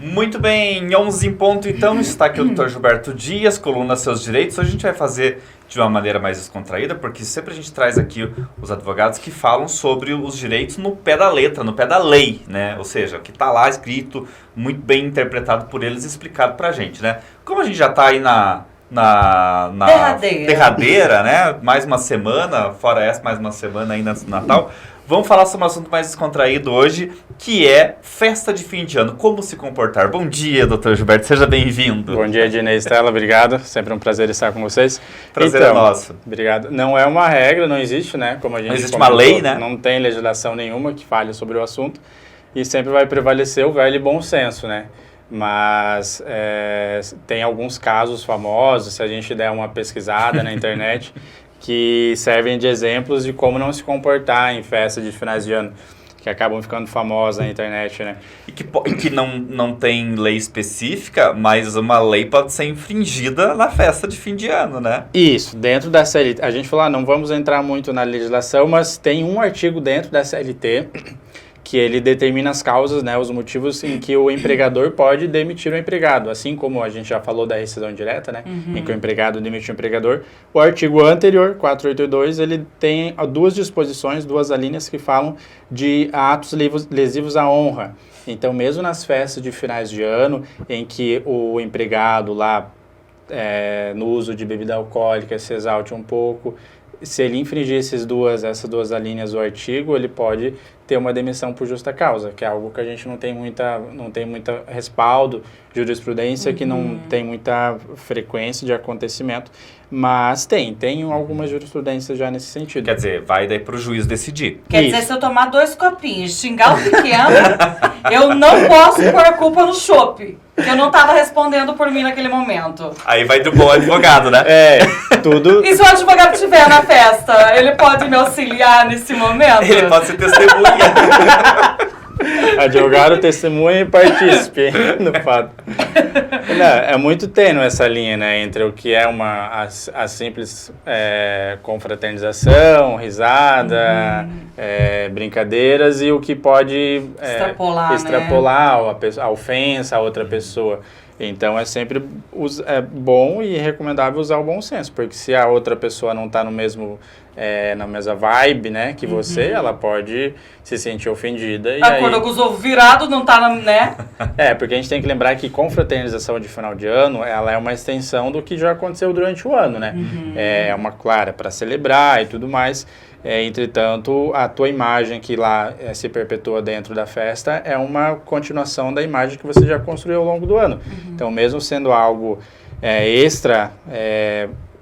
Muito bem, 11 em ponto então, está aqui o Dr. Gilberto Dias, coluna Seus Direitos. Hoje a gente vai fazer de uma maneira mais descontraída, porque sempre a gente traz aqui os advogados que falam sobre os direitos no pé da letra, no pé da lei, né? Ou seja, o que está lá escrito, muito bem interpretado por eles e explicado pra gente, né? Como a gente já está aí na derradeira, né? Mais uma semana, fora essa, mais uma semana ainda antes do Natal. Vamos falar sobre um assunto mais descontraído hoje, que é festa de fim de ano. Como se comportar? Bom dia, doutor Gilberto. Seja bem-vindo. Bom dia, Ednei e Estela. Obrigado. Sempre um prazer estar com vocês. Prazer é nosso. Obrigado. Não é uma regra, não existe, né? Como a gente não existe uma lei, né? Não tem legislação nenhuma que fale sobre o assunto. E sempre vai prevalecer o velho e bom senso, né? Mas tem alguns casos famosos, se a gente der uma pesquisada na internet, que servem de exemplos de como não se comportar em festas de finais de ano, que acabam ficando famosas na internet, né? E que não tem lei específica, mas uma lei pode ser infringida na festa de fim de ano, né? Isso, dentro da CLT. A gente falou, não vamos entrar muito na legislação, mas tem um artigo dentro da CLT que ele determina as causas, né, os motivos em que o empregador pode demitir o empregado. Assim como a gente já falou da rescisão direta, né, em que o empregado demite o empregador, o artigo anterior, 482, ele tem duas disposições, duas alíneas que falam de atos lesivos à honra. Então, mesmo nas festas de finais de ano, em que o empregado lá, no uso de bebida alcoólica, se exalte um pouco, se ele infringir essas duas alíneas do artigo, ele pode ter uma demissão por justa causa, que é algo que a gente não tem muita respaldo, jurisprudência, que não tem muita frequência de acontecimento, mas tem algumas jurisprudências já nesse sentido. Quer dizer, vai daí pro juiz decidir. Quer dizer, se eu tomar 2 copinhos, xingar o pequeno, eu não posso pôr a culpa no chopp, que eu não estava respondendo por mim naquele momento. Aí vai do bom advogado, né? Tudo... E se o advogado estiver na festa, ele pode me auxiliar nesse momento? Ele pode ser testemunha. Advogado, testemunha e participe no fato. Não, é muito tênue essa linha, né, entre o que é a simples confraternização, risada, brincadeiras e o que pode extrapolar a ofensa a outra pessoa. Então, é sempre bom e recomendável usar o bom senso, porque se a outra pessoa não está na mesma vibe, né, que você, ela pode se sentir ofendida. Acordou com os ovos virados, não tá, né? Porque a gente tem que lembrar que confraternização de final de ano, ela é uma extensão do que já aconteceu durante o ano, né? É uma clara para celebrar e tudo mais. Entretanto, a tua imagem que lá se perpetua dentro da festa é uma continuação da imagem que você já construiu ao longo do ano. Então, mesmo sendo algo extra,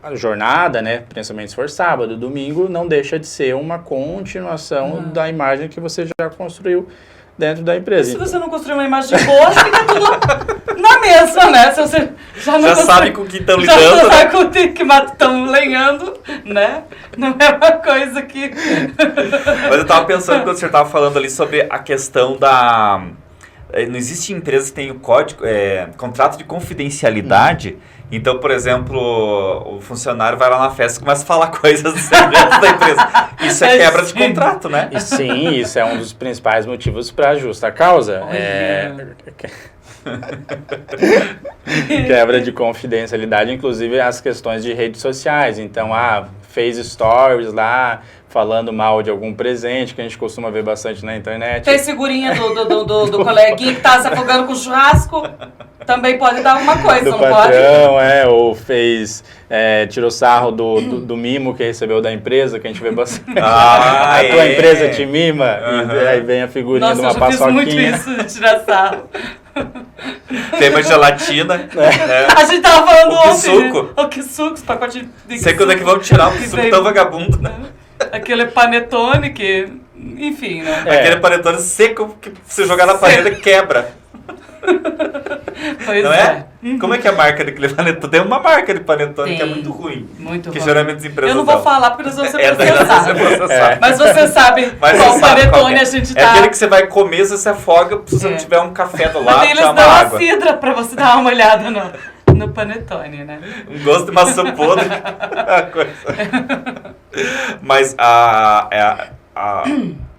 a jornada, né, principalmente se for sábado, domingo, não deixa de ser uma continuação da imagem que você já construiu dentro da empresa. Se você não construir uma imagem boa, fica tudo na mesma, né? Se você já sabe com o que estão lidando. Já sabe com o que estão lenhando, né? Não é uma coisa que... Mas eu tava pensando quando você estava falando ali sobre a questão da... Não existe empresa que tem o contrato de confidencialidade. Então, por exemplo, o funcionário vai lá na festa e começa a falar coisas segredas da empresa. Isso é quebra de contrato, né? E sim, isso é um dos principais motivos para justa causa. Quebra de confidencialidade, inclusive as questões de redes sociais. Então, fez stories lá falando mal de algum presente, que a gente costuma ver bastante na internet. Fez figurinha do coleguinha que tá se afogando com churrasco. Também pode dar alguma coisa, não patrão, pode? Ou tirou sarro do mimo que recebeu da empresa, que a gente vê bastante. A tua empresa te mima, e aí vem a figurinha de uma paçoquinha. Nossa, eu já fiz muito isso, de tirar sarro. Tem uma gelatina. A gente tava falando ontem. O que suco, os pacotes de sei quando é que vão tirar o que suco tão vagabundo, né? Aquele panetone que... Enfim, né? Aquele panetone seco que se jogar na parede quebra. Pois não é? Como é que é a marca daquele panetone? Tem uma marca de panetone que é muito ruim. Muito ruim. Que geralmente as empresas eu não vou falar porque nós vamos ser processados. Mas você sabe qual panetone a gente tá... É aquele que você vai comer, você se afoga se você não tiver um café do lado, mas eles dão a cidra pra você dar uma olhada no panetone, né? Um gosto de maçã podre.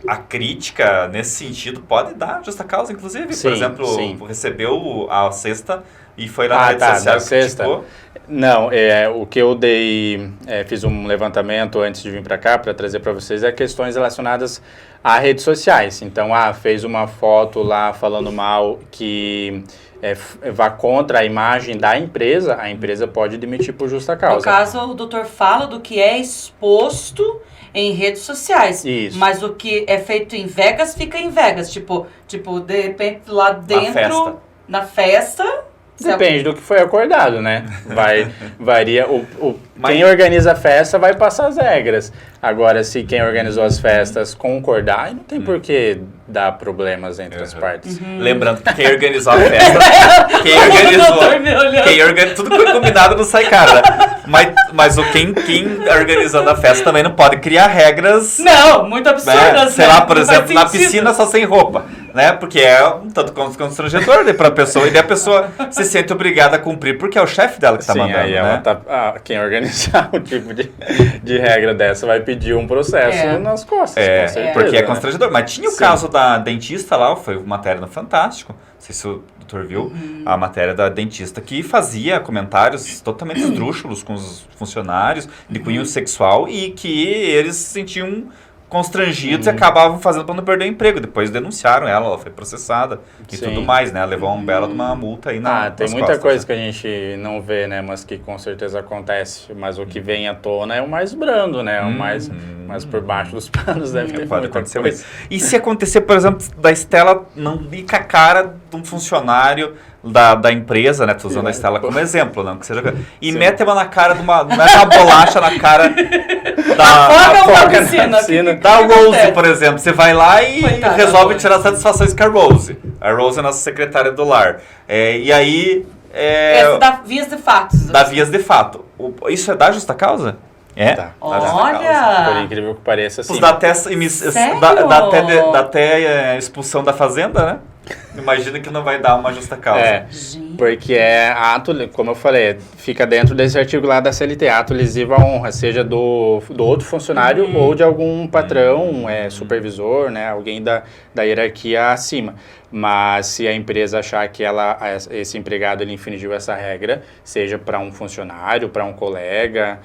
a crítica, nesse sentido, pode dar justa causa, inclusive. Sim, por exemplo, sim. recebeu a cesta e foi lá na rede tá, social da e sexta. criticou. Não, o que eu dei, fiz um levantamento antes de vir para cá para trazer para vocês questões relacionadas a redes sociais. Então, fez uma foto lá falando mal que vá contra a imagem da empresa, a empresa pode demitir por justa causa. No caso, o doutor fala do que é exposto em redes sociais. Isso. Mas o que é feito em Vegas, fica em Vegas. Tipo de repente, lá dentro, na festa... Depende do que foi acordado, né? Varia. Quem organiza a festa vai passar as regras. Agora, se quem organizou as festas concordar, aí não tem por que dar problemas entre as partes. Lembrando que quem organizou a festa, tudo que foi combinado não sai caro, né? Mas quem organizando a festa também não pode criar regras. Não, muito absurdas, Sei lá, por exemplo, na piscina só sem roupa, né? Porque é um tanto constrangedor para a pessoa, e daí a pessoa se sente obrigada a cumprir, porque é o chefe dela que está mandando, aí né? Quem organizar um tipo de regra dessa vai pedir um processo nas costas, com certeza, porque é né? constrangedor. Mas tinha o caso da dentista lá, foi matéria no Fantástico, não sei se o doutor viu, a matéria da dentista que fazia comentários totalmente esdrúxulos com os funcionários, de cunho sexual, e que eles se sentiam constrangidos e acabavam fazendo para não perder o emprego. Depois denunciaram ela foi processada e tudo mais, né? Levou uma bela de uma multa aí tem nas muita costas, coisa né? que a gente não vê, né? Mas que com certeza acontece. Mas o que vem à tona é o mais brando, né? O mais por baixo dos panos deve ter Pode muita acontecer coisa. isso. E se acontecer, por exemplo, da Estela não ir com a cara de um funcionário da empresa, né? Tô usando a Estela como exemplo, não? Que seja, e mete ela na cara mete uma bolacha na cara da piscina. Da Rose, por exemplo. Você vai lá e Coitada, resolve tirar satisfações com a Rose. A Rose é a nossa secretária do lar. E aí... Esse dá vias de fatos. Dá vias de fato. Isso é da justa causa? Tá. Olha! Por incrível que pareça, assim. Dá até expulsão da fazenda, né? Imagina que não vai dar uma justa causa. Porque é ato, como eu falei, fica dentro desse artigo lá da CLT, ato lesivo à honra, seja do outro funcionário ou de algum patrão, supervisor, né, alguém da hierarquia acima. Mas se a empresa achar que esse empregado ele infringiu essa regra, seja para um funcionário, para um colega,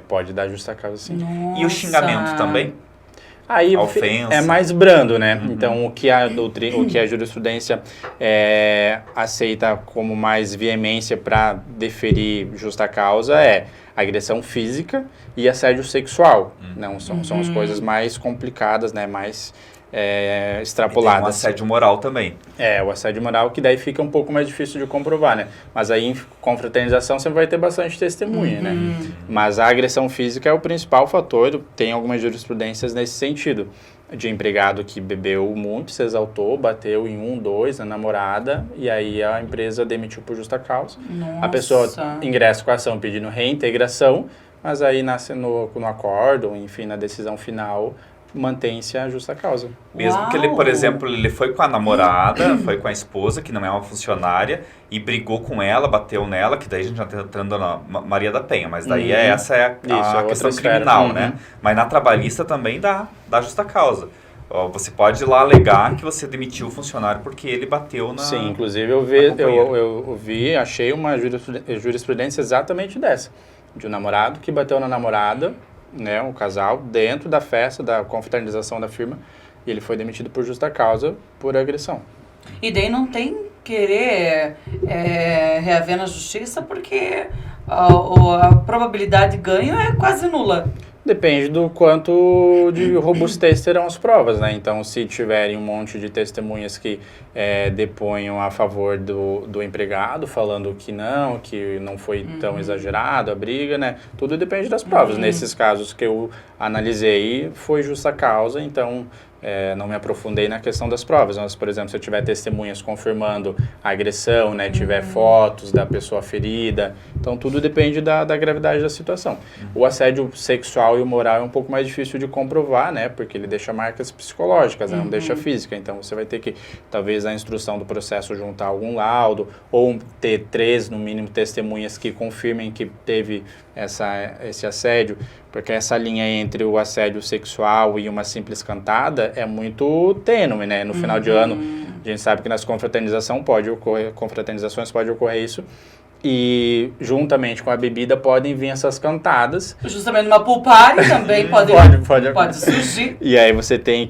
pode dar justa causa, sim. Nossa. E o xingamento também? Aí ofensa. é mais brando, né? Então, o que a jurisprudência aceita como mais veemência para deferir justa causa é agressão física e assédio sexual. Não, são as coisas mais complicadas, né? Mais extrapoladas. E tem um assédio moral também. O assédio moral, que daí fica um pouco mais difícil de comprovar, né? Mas aí, em confraternização, você vai ter bastante testemunha, né? Mas a agressão física é o principal fator, tem algumas jurisprudências nesse sentido. De empregado que bebeu muito, se exaltou, bateu em 2 na namorada, e aí a empresa demitiu por justa causa. Nossa. A pessoa ingressa com a ação pedindo reintegração, mas aí nasce no acordo, enfim, na decisão final, mantém-se a justa causa. Mesmo que ele, por exemplo, ele foi com a namorada, foi com a esposa, que não é uma funcionária, e brigou com ela, bateu nela, que daí a gente já está entrando na Maria da Penha, mas daí essa é a questão criminal, né? Mas na trabalhista também dá justa causa. Você pode ir lá alegar que você demitiu o funcionário porque ele bateu na... Sim, inclusive eu achei uma jurisprudência exatamente dessa. De um namorado que bateu na namorada, né, um casal, dentro da festa, da confraternização da firma, e ele foi demitido por justa causa, por agressão. E daí não tem querer reaver na justiça, porque a probabilidade de ganho é quase nula. Depende do quanto de robustez terão as provas, né? Então, se tiverem um monte de testemunhas que deponham a favor do empregado, falando que não foi tão exagerado a briga, né? Tudo depende das provas. Nesses casos que eu analisei, foi justa causa, então... não me aprofundei na questão das provas, mas, por exemplo, se eu tiver testemunhas confirmando a agressão, né, tiver fotos da pessoa ferida, então tudo depende da gravidade da situação. O assédio sexual e o moral é um pouco mais difícil de comprovar, né, porque ele deixa marcas psicológicas, né, não deixa física, então você vai ter que, talvez, na instrução do processo juntar algum laudo, ou ter 3, no mínimo, testemunhas que confirmem que teve esse assédio, Porque essa linha entre o assédio sexual e uma simples cantada é muito tênue, né? No final de ano, a gente sabe que nas confraternizações pode ocorrer isso. E juntamente com a bebida podem vir essas cantadas. Justamente numa pool party também pode surgir. E aí você tem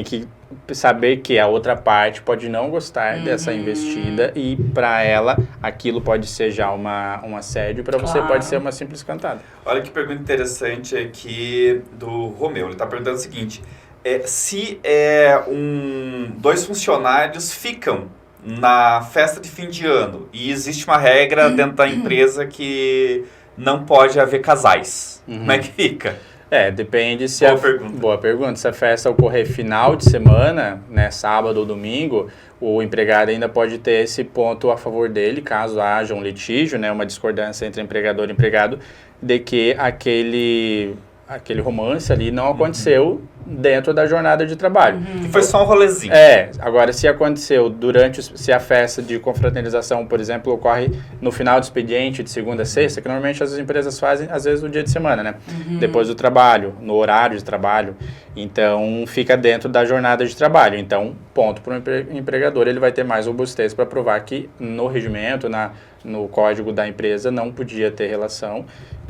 que saber que a outra parte pode não gostar dessa investida e para ela aquilo pode ser já um assédio, para você pode ser uma simples cantada. Olha que pergunta interessante aqui do Romeu. Ele está perguntando o seguinte: se dois funcionários ficam na festa de fim de ano e existe uma regra dentro da empresa que não pode haver casais, como é que fica? Depende se pergunta. Boa pergunta. Se a festa ocorrer final de semana, né, sábado ou domingo, o empregado ainda pode ter esse ponto a favor dele, caso haja um litígio, né, uma discordância entre empregador e empregado, de que aquele romance ali não aconteceu dentro da jornada de trabalho. Que foi só um rolezinho. Agora se aconteceu se a festa de confraternização, por exemplo, ocorre no final do expediente de segunda a sexta, que normalmente as empresas fazem às vezes no dia de semana, né? Depois do trabalho, no horário de trabalho, então fica dentro da jornada de trabalho. Então, ponto para o empregador, ele vai ter mais robustez para provar que no regimento, no código da empresa não podia ter relação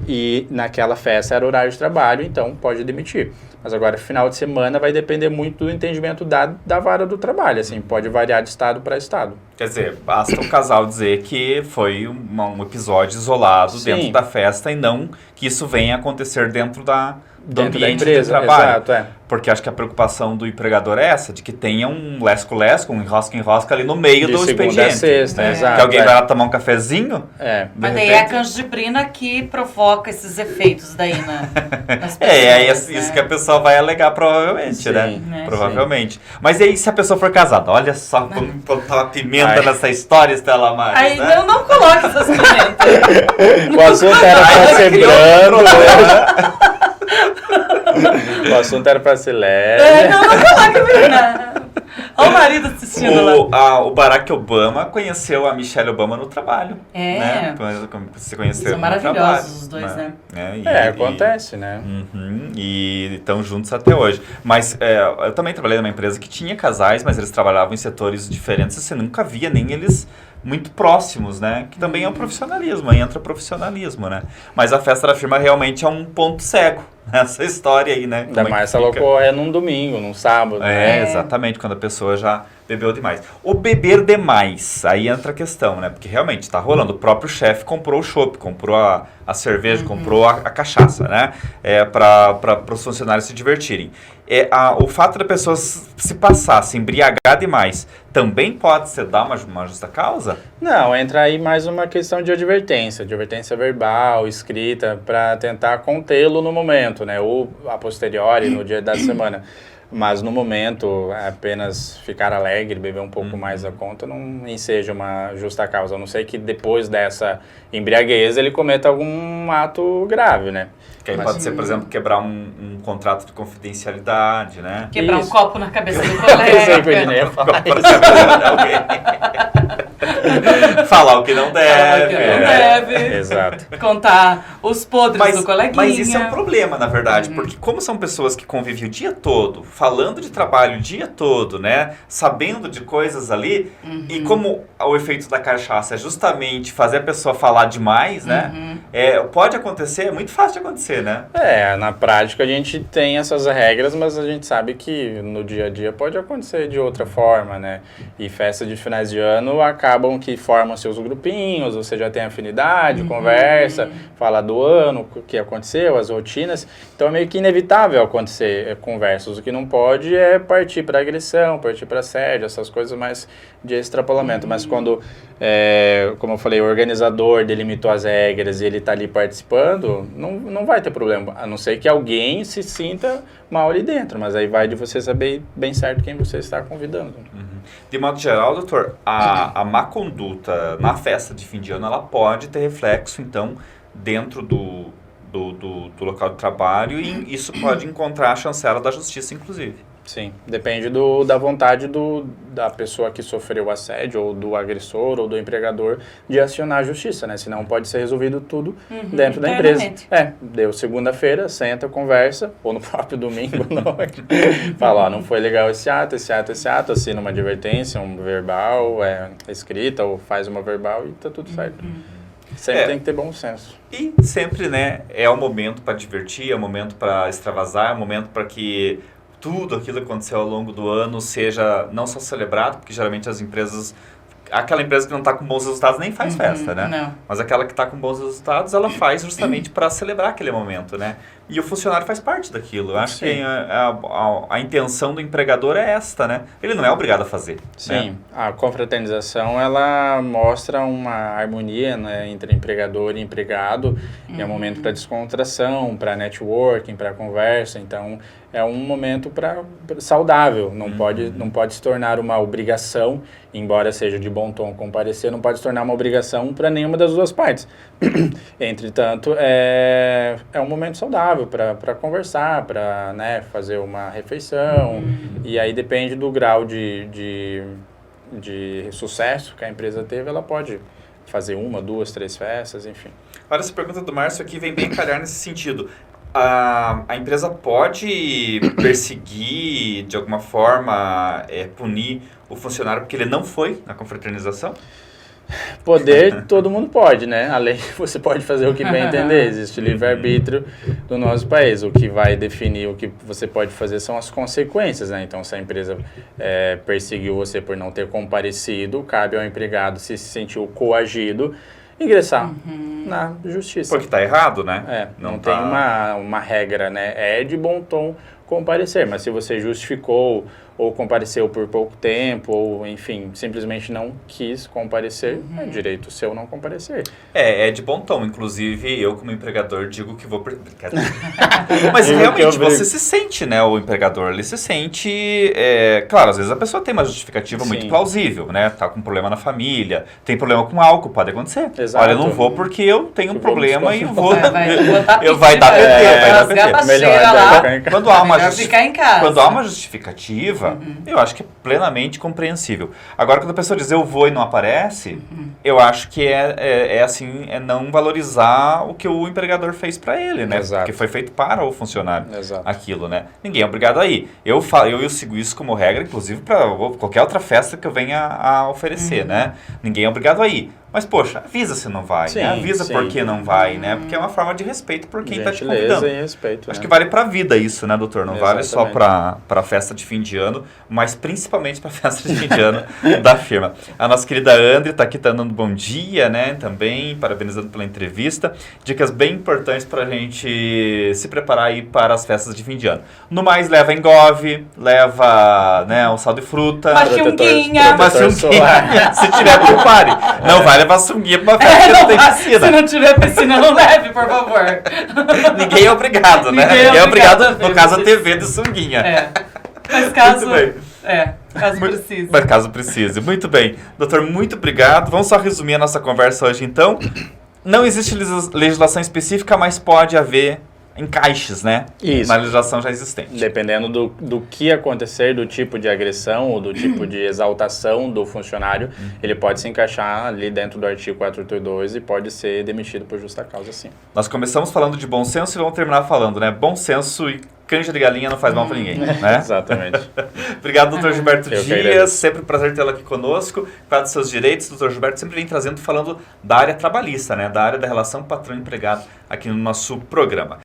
e naquela festa era horário de trabalho, então pode demitir. Mas agora, final de semana vai depender muito do entendimento da vara do trabalho, assim, pode variar de estado para estado. Quer dizer, basta o casal dizer que foi um episódio isolado dentro da festa e não que isso venha acontecer dentro da empresa de trabalho. Exato, Porque acho que a preocupação do empregador é essa, de que tenha um lesco-lesco, um enrosca-enrosca ali no meio do expediente. De segunda a sexta, né? exato. Que alguém vai lá tomar um cafezinho. Mas daí é a canjibrina que provoca esses efeitos daí nas pessoas. Isso que a pessoa vai alegar provavelmente, né? Provavelmente. Sim. Mas e aí se a pessoa for casada? Olha só como botar uma pimenta nessa história, Estela Maris, aí né? não coloque essas pimentas. O assunto era pra ser brando, né? O assunto era pra ser leve. Não coloque menina. Olha o marido assistindo lá. O Barack Obama conheceu a Michelle Obama no trabalho. Né? Você conheceu são maravilhosos os dois, né? Acontece, né? E estão juntos até hoje. Mas eu também trabalhei numa empresa que tinha casais, mas eles trabalhavam em setores diferentes e você nunca via nem eles muito próximos, né? Que também é um profissionalismo, aí entra profissionalismo, né? Mas a festa da firma realmente é um ponto cego nessa história aí, né? Ainda mais se ela ocorre num domingo, num sábado. Exatamente, quando a pessoa já bebeu demais. O beber demais, aí entra a questão, né? Porque realmente tá rolando. O próprio chefe comprou o chopp, comprou a cerveja, comprou a cachaça, né? Para os funcionários se divertirem. O fato da pessoa se passar, se embriagar demais, também pode ser dar uma justa causa? Não, entra aí mais uma questão de advertência verbal, escrita, para tentar contê-lo no momento, né? Ou a posteriori, no dia da semana. Mas no momento, apenas ficar alegre, beber um pouco mais da conta, não seja uma justa causa. A não ser que depois dessa embriaguez ele cometa algum ato grave, né? Que aí pode ser, por exemplo, quebrar um contrato de confidencialidade, né? Quebrar um copo na cabeça do colega. Falar o que não deve. Exato. Contar os podres do coleguinha. Mas isso é um problema, na verdade, porque como são pessoas que convivem o dia todo, falando de trabalho o dia todo, né? Sabendo de coisas ali, e como o efeito da cachaça é justamente fazer a pessoa falar demais, né? Pode acontecer, é muito fácil de acontecer, né? Na prática a gente tem essas regras, mas a gente sabe que no dia a dia pode acontecer de outra forma, né? E festas de finais de ano acabam que formam seus grupinhos, você já tem afinidade, conversa, fala do ano, o que aconteceu, as rotinas. Então é meio que inevitável acontecer conversas. O que não pode é partir para agressão, partir para assédio, essas coisas mais de extrapolamento. Mas quando, como eu falei, o organizador delimitou as regras e ele está ali participando, não vai ter problema. A não ser que alguém se sinta mal ali dentro. Mas aí vai de você saber bem certo quem você está convidando. De modo geral, doutor, a má conduta na festa de fim de ano, ela pode ter reflexo, então, dentro do local de trabalho e isso pode encontrar a chancela da justiça, inclusive. Sim, depende da vontade da pessoa que sofreu o assédio, ou do agressor, ou do empregador, de acionar a justiça, né? Senão pode ser resolvido tudo dentro da empresa. Deu segunda-feira, senta, conversa, ou no próprio domingo à noite, fala, ó, não foi legal esse ato, assina uma advertência, um verbal, escrita, ou faz uma verbal e tá tudo certo. Sempre tem que ter bom senso. E sempre, né, é o momento para divertir, é o momento para extravasar, é o momento para que tudo aquilo que aconteceu ao longo do ano seja não só celebrado, porque geralmente as empresas, aquela empresa que não está com bons resultados nem faz festa, né? Não. Mas aquela que está com bons resultados, ela faz justamente para celebrar aquele momento, né? E o funcionário faz parte daquilo. Eu acho que a intenção do empregador é esta, né? Ele não é obrigado a fazer. Sim, né? A confraternização, ela mostra uma harmonia, né, entre empregador e empregado. É um momento para descontração, para networking, para conversa. Então, é um momento saudável. Não pode se tornar uma obrigação, embora seja de bom tom comparecer, não pode se tornar uma obrigação para nenhuma das duas partes. Entretanto, é um momento saudável para conversar, para, né, fazer uma refeição. E aí depende do grau de sucesso que a empresa teve, ela pode fazer 1, 2, 3 festas, enfim. Olha, essa pergunta do Márcio aqui vem bem calhar nesse sentido. A empresa pode perseguir, de alguma forma, punir o funcionário porque ele não foi na confraternização? Poder, todo mundo pode, né? A lei, você pode fazer o que bem entender. Existe livre-arbítrio do nosso país. O que vai definir o que você pode fazer são as consequências, né? Então, se a empresa perseguiu você por não ter comparecido, cabe ao empregado, se sentiu coagido, ingressar na justiça. Porque está errado, né? Não tem uma regra, né? É de bom tom comparecer, mas se você justificou ou compareceu por pouco tempo, ou, enfim, simplesmente não quis comparecer, é direito seu não comparecer. É de bom tom. Inclusive, eu como empregador digo que vou... Mas realmente, você se sente, né? O empregador, ele se sente... Claro, às vezes a pessoa tem uma justificativa muito plausível, né? Tá com problema na família, tem problema com álcool, pode acontecer. Exato. Olha, eu não vou porque eu tenho um problema e eu vou... Eu vai dar PT, Melhor Quando há uma ficar em casa. Quando há uma justificativa, eu acho que é plenamente compreensível. Agora, quando a pessoa diz eu vou e não aparece, eu acho que é não valorizar o que o empregador fez para ele, né? Exato. Porque foi feito para o funcionário. Exato. Aquilo, né? Ninguém é obrigado a ir. Eu sigo isso como regra, inclusive para qualquer outra festa que eu venha a oferecer, né? Ninguém é obrigado a ir. Mas, poxa, avisa se não vai, né? Avisa por que não vai, né? Porque é uma forma de respeito por quem está te convidando. E respeito, Acho que vale para a vida isso, né, doutor? Não vale só para a festa de fim de ano, mas principalmente para a festa de fim de ano da firma. A nossa querida André está aqui, dando um bom dia, né? Também, parabenizando pela entrevista. Dicas bem importantes para a gente se preparar aí para as festas de fim de ano. No mais, leva engove, leva, né, um sal de fruta. Uma chunguinha. Se tiver, prepare. Não vai levar sunguinha para uma festa que não tem piscina. Se não tiver piscina, não leve, por favor. Ninguém é obrigado, né? Ninguém é obrigado, no caso, a TV de sunguinha. Mas caso... Caso precise. Mas caso precise. Muito bem. Doutor, muito obrigado. Vamos só resumir a nossa conversa hoje, então. Não existe legislação específica, mas pode haver encaixes, né? Isso. Na legislação já existente. Dependendo do que acontecer, do tipo de agressão ou do tipo de exaltação do funcionário, ele pode se encaixar ali dentro do artigo 482 e pode ser demitido por justa causa, sim. Nós começamos falando de bom senso e vamos terminar falando, né? Bom senso e canja de galinha não faz mal para ninguém, né? Exatamente. Obrigado, doutor Gilberto Dias. Sempre um prazer tê-lo aqui conosco. Para dos seus direitos, doutor Gilberto sempre vem falando da área trabalhista, né? Da área da relação patrão-empregado aqui no nosso programa.